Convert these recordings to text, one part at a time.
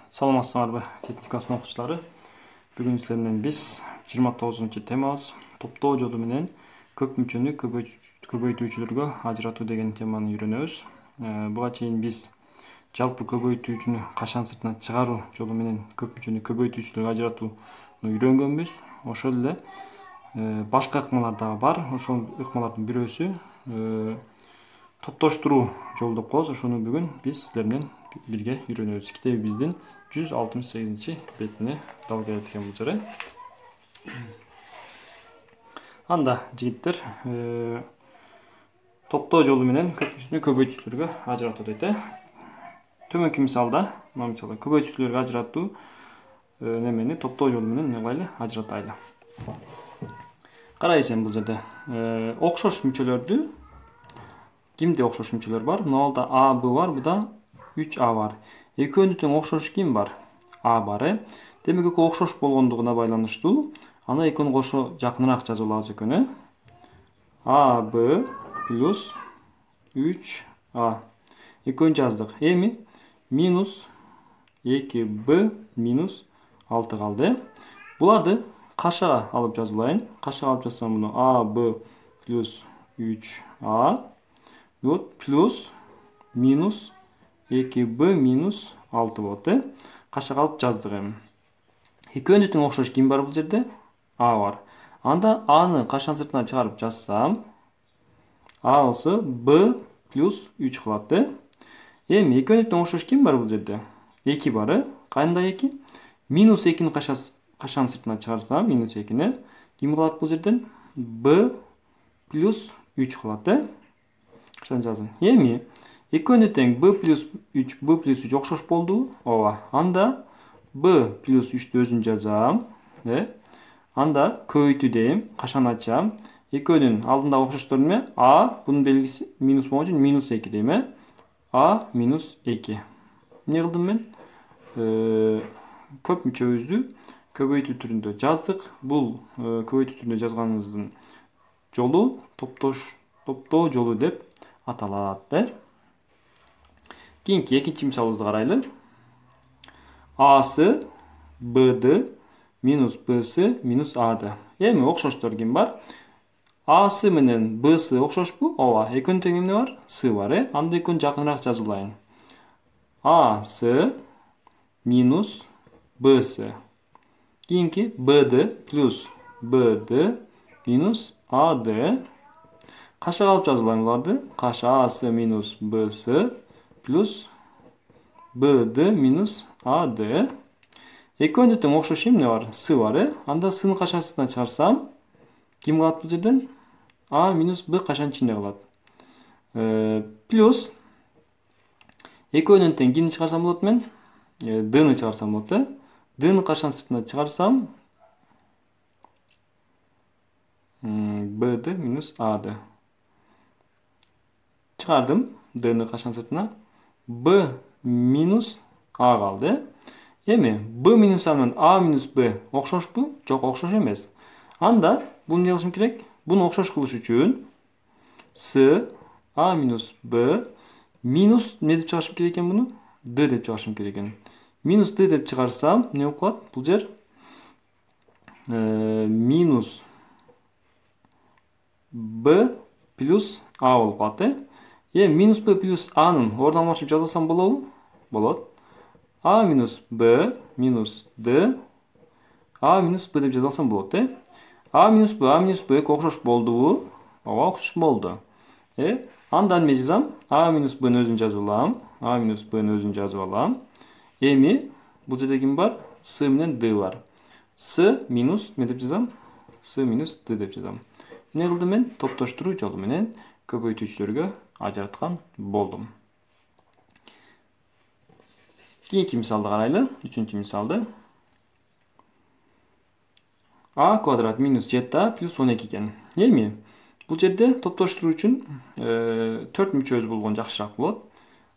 Саламатсыңарбы техникасынын окуучулары. Бүгүн силер менен биз 29 темабыз топтоо жолу менен көп мүчөнү көбөйтүүчүлөргө ажыратуу деген теманы үйрөнөбүз. Буга чейин биз жалпы көбөйтүүчүнү кашан сыртына чыгаруу жолу менен көп мүчөнү көбөйтүүчүлөргө ажыратууну үйрөнгөнбүз. Ошол эле башка ыкмалар дагы бар. Ошол ыкмалардын бирөөсү топтоштуруу жолу деп коебуз. Ошону бүгүн биз силер менен бирге үйрөнөбүз. Китебибиздин 168 бетине дал келет экен бул жер. Анда жигиттер топтоо жолу менен көп мүчөнү көбөйтүүчүлөргө ажыратуу дейт. Төмөнкү мисалда, мына мисалда көбөйтүүчүлөргө ажыратуу немени топтоо жолу менен эмне кылайлы? Ажыратайлы. Карайсың бул жерде окшош мүчөлөрдү кимде окшош мүчөлөр бар? Мына А, Б бар, буда 3А бар. Экөөнүн тең окшош ким бар? А бар. Демек экөө окшош болгондугуна байланыштуу аны экөөнү кошо жакыныраак жазып алабыз экен. А, Б плюс 3А. Экөөнү жаздык. Эми минус 2Б минус 6 калды. Буларды кашага алып жазылайын. Кашага алып жазсам муну А, Б плюс 3А. Вот плюс минус 2Б минус 6 болот. Кашага алып жаздык эми. Экөөнү тең окшош ким бар бул жерде? А бар. Анда Аны кашан сыртына чыгарып жазсам, А болсо Б плюс 3 кылат. Эми экөөнү тең окшош ким бар бул жерде? 2 бар. Кандай 2? Минус 2-ни кашан сыртына чыгарсам, минус 2-ни ким кылат бул жерден? Б плюс 3 кылат. Кашан жаздым? Эми экөөнү тең B плюс 3 окшош болду. Ооба. Анда B плюс 3-тү өзүн жазам. Анда көбөйтүү дейм. Кашан ачам? Экөөнүн алдындагы окшоштор эме? А, бунун белгиси минус болгон үчүн минус 2 дейм. А минус 2. Эмне кылдым мен? Көп мүчөбүздү көбөйтүү түрүндө жаздык. Бул көбөйтүү түрүндө жазганыбыздын жолу топтоо жолу деп аталат. Кийинки экинчи мисалыбызды карайлы. Асы Б'ды минус Б'сы минус Ады. Эми окшоштор ким бар? Асы менен Б'сы окшошпу? Ооба. Экөөнүн тең эмне бар? Сы бар. Анда экөөнү жакыныраак жазылайын. Асы минус Б'сы. Кийинки Б'ды плюс Б'ды минус Ады. Кашага алып жазылайын буларды? Каша Асы минус Б'сы плюс Б'ды минус Ады. Экөөнү тең окшош эмне бар? Сы бар. Анда Сыны кашан сыртына чыгарсам, ким калат бул жерден? А минус Б кашан ичинде калат? Плюс экөөнүн тең кимди чыгарсам болот мен? Д'ны чыгарсам болот. Д'ны кашан сыртына чыгарсам, Б'ды минус Ады. Чыгардым. Д'ны кашан сыртына? Б минус А калды. Эми Б минус А менен А минус Б окшошпу? Жок, окшош эмес. Анда буну эмне кылышым керек? Буну окшош кылыш үчүн С А минус Б минус эмне деп чыгарышым керек экен буну? Д деп чыгарышым керек экен. Минус Д деп чыгарсам, эмне болуп калат? Бул жер минус Б плюс А болуп калат. Минус Б плюс Анын ордун алмашып жазсам болобу? Болот. А минус Б минус Д А минус Б деп жазсам болот. А минус Б окшош болдубу? Ооба, окшош болду. Анда эмне жазам? А минус Б'ны өзүн жазып алам. А минус Б'ны өзүн жазып алам. Эми бул жерде ким бар? С менен Д бар. С минус эмне деп жазам? С минус Д деп жазам. Эмне кылдым мен? Топтоштуруу жолу менен көбөйтүүчүлөргө ажыраткан болдум. Кийинки мисалды карайлы. Үчүнчү мисалды. А квадрат минус 7А плюс 12 экен. Эми бул жерде топтоштуруу үчүн 4 мүчөбүз болгон жакшыраак болот.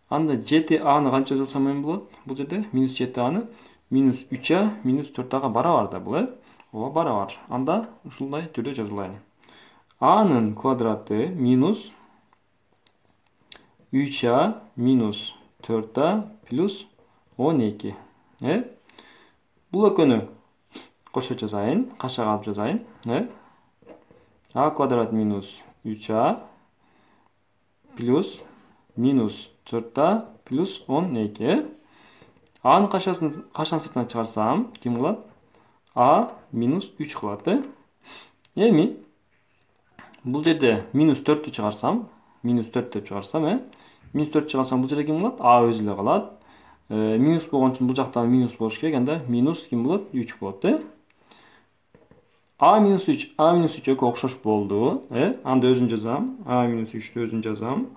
Анда 7Аны канча жазсам эми болот? Бул жерде минус 7Аны минус 3А минус 4Ага барабар да бул. Ооба, барабар. Анда ушундай түрдө жазылайын. A'nın kvadratı minus 3A minus 4A plus 12. Бул экөөнү кошо жазайын, кашаға алып жазайын. А квадрат минус 3а плюс минус 4а плюс 12. A'нын кашаны сыртына чыгарсам, ким кылат? А минус 3 кылат. Эми бул жерде минус 4'тү чыгарсам, минус 4 деп чыгарсам, минус 4 чыгарсам бул жерде ким калат? А өзү эле калат. Минус болгон үчүн бул жактан минус болуш керек, анда минус ким болот? 3 болот. А минус 3 экөө окшош болду. Анда өзүн жазам. А минус 3'тү өзүн жазам.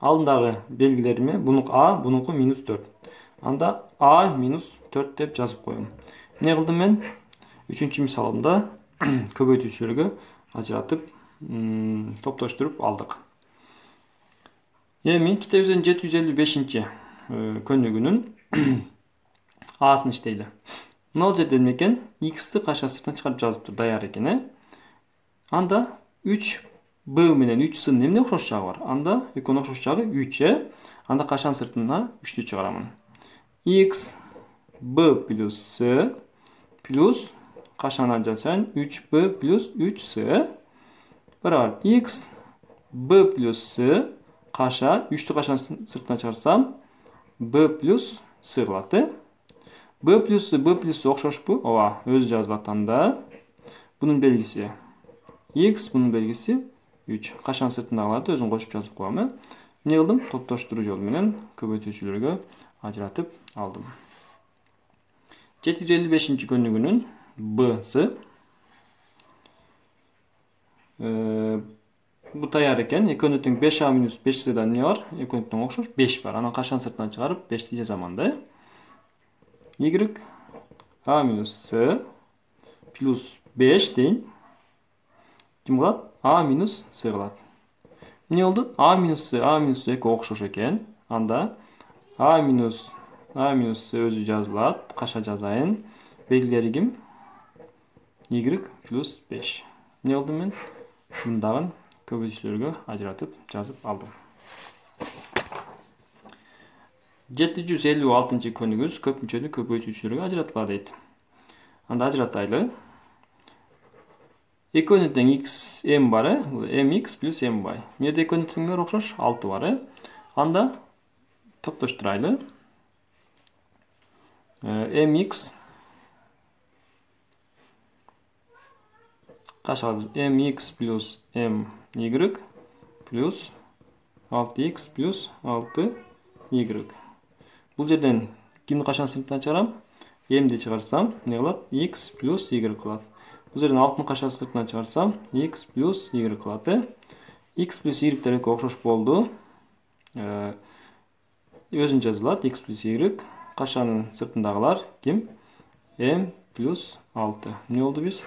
Алдындагы белгилериме бунуку А, бунуку минус 4. Анда А минус 4 деп жазып коем. Эмне кылдым мен? Үчүнчү мисалымда көбөйтүүчүлөргө ажыратып, топтоштуруп алдык. Эми китебибиздин 755 көнүгүнүн A'сын иштейли. Мына жерде эме экен? X'ти кашка сыртына чыгарып жазыптыр, даяр экен. Анда 3b менен 3c'нын эмне окшош жагы бар? Анда экөөнүн окшош жагы 3. Анда кашанын сыртына 3'тү чыгарамын. X b плюс c плюс кашаны жазайын 3b плюс 3c барабар x b плюс c каша 3'тү кашанын сыртына чыгарсам b плюс c кылат. b плюс c окшошпу? Ооба, өзү жазылат. Анда бунун белгиси x, бунун белгиси 3. Кашанын сыртына калат, өзүн кошуп жазып коем. Эмне кылдым? Топтоштуруу жолу менен көбөйтүүчүлөргө ажыратып алдым. 755 көнүгүнүн B'сы. Бу таяр экен. Экөөнү тең 5a минус 5c'дан эмне бар? Экөөнү тең окшош 5 бар. Анан кашанын сыртынан чыгарып 5'ти жазамын да. Y a минус c плюс 5 дейин. Ким кылат? A минус c кылат. Эмне болду? A минус c экөө окшош экен. Анда A минус c өзү жазылат. Каша жазайын. Белгилери ким? Y плюс 5. Эмне кылдым мен? Мындагын көбөйтүүчүлөргө ажыратып жазып алдым. 756 көнүгүбүз көпмүчөнү көбөйтүүчүлөргө ажыратыла дейт. Анда ажыратайлы. Экөөнү тең x m бар, mx плюс my. Эмне жерде экөөнү теңдер окшош? 6 бар. Анда топтоштурайлы. mx каша mx плюс my плюс 6x плюс 6y. Бул жерден кимди кашан сыртынан чыгарам? M'ди чыгарсам, эмне кылат? X плюс y кылат. Бул жерден 6-ны кашан сыртынан чыгарсам, x плюс y кылат. X плюс y'тер экөө окшош болду. Өзүн жазылат. X плюс y. Кашанын сыртындагылар ким? M плюс 6. Эмне болду биз?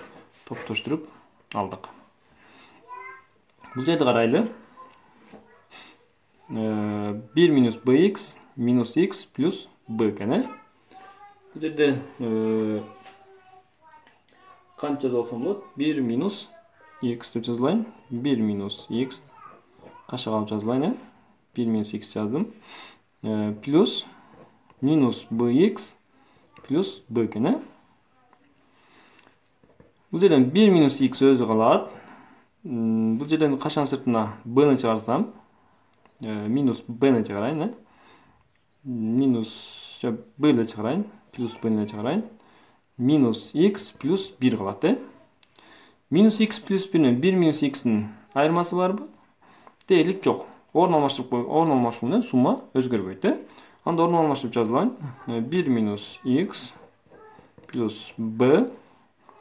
Топтоштуруп алдык. Бул жерде карайлы. 1 минус bx минус x плюс b экен. Бул жерде канча жазып алсам болот? 1 минус x деп жазылайын. 1 минус x кашага алып жазылайын. 1 минус x жаздым. Плюс минус bx плюс b экен. Бул жерден 1 минус x өзү калат. Бул жерден кашан сыртына b-ны чыгарсам, минус b-ны чыгарайын. Минус b-ны чыгарайын, плюс b-ны чыгарайын. Минус x плюс 1 калат. Минус x плюс 1 менен 1 минус x'ин айырмасы барбы? Дээрлик жок. Орун алмаштыруу менен сумма өзгөрбөйт. Анда орун алмаштырып жазылайын. 1 минус x плюс b.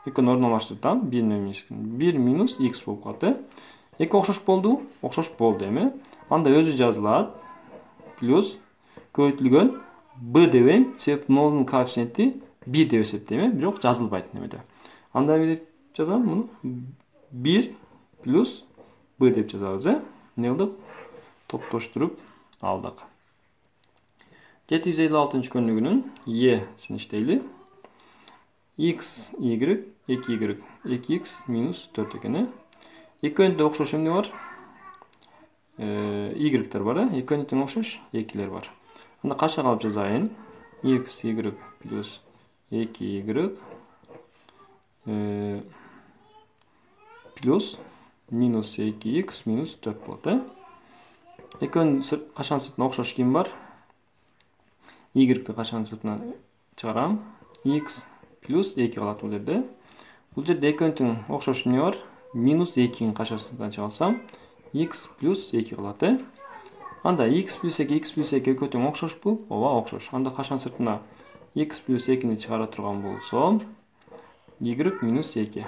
Экөөнү орун алмаштырсам, 1 минус x болуп калат. Эки окшош болду? Окшош болду эми. Анда өзү жазылат. Плюс көбөйтүлгөн b дебейм, себеп нолдун коэффициенти 1 деп эсептейм, бирок жазылбайт немеде. Анда эмне деп жазам муну? 1 плюс b деп жазабыз. Эмне кылдык? Топтоштуруп алдык. 756 көнүгүнүн E'син иштейли. X, y, 2y, 2x минус 4 экен. Экөөнүндө окшош эмне бар? Y'тер бар, экөөнү тең окшош 2'лер бар. Анда кашага алып жазайын. x y плюс 2y плюс минус 2x минус 4 болады. Экөөнүн качан сыртына окшош ким бар? Y-ді качан сыртына чыгарам? X плюс 2 калат бул жерде. Бул жерде экөөнүн окшош эмне бар? Минус 2-nin качан сыртына чыгарсам, x плюс 2 калат. Анда x плюс 2 экөөтөң окшошпу? Ооба, окшош. Анда качан сыртына x плюс 2-ни чыгара турган болсом, y минус 2.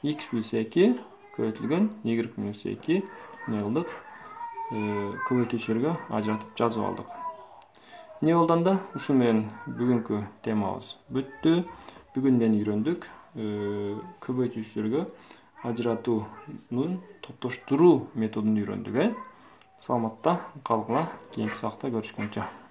x плюс 2 көбөйтүлгөн y минус 2 эмне кылдык? Көбөйтүүчүлөргө ажыратып жазып алдык. Эмне болду анда? Ушул менен бүгүнкү темабыз бүттү. Бүгүн эмнени үйрөндүк? Көбөйтүүчүлөргө ажыратуунун топтоштуруу методун үйрөндүк. Саламатта калгыла, кийинки сабакта көрүшкөнчө.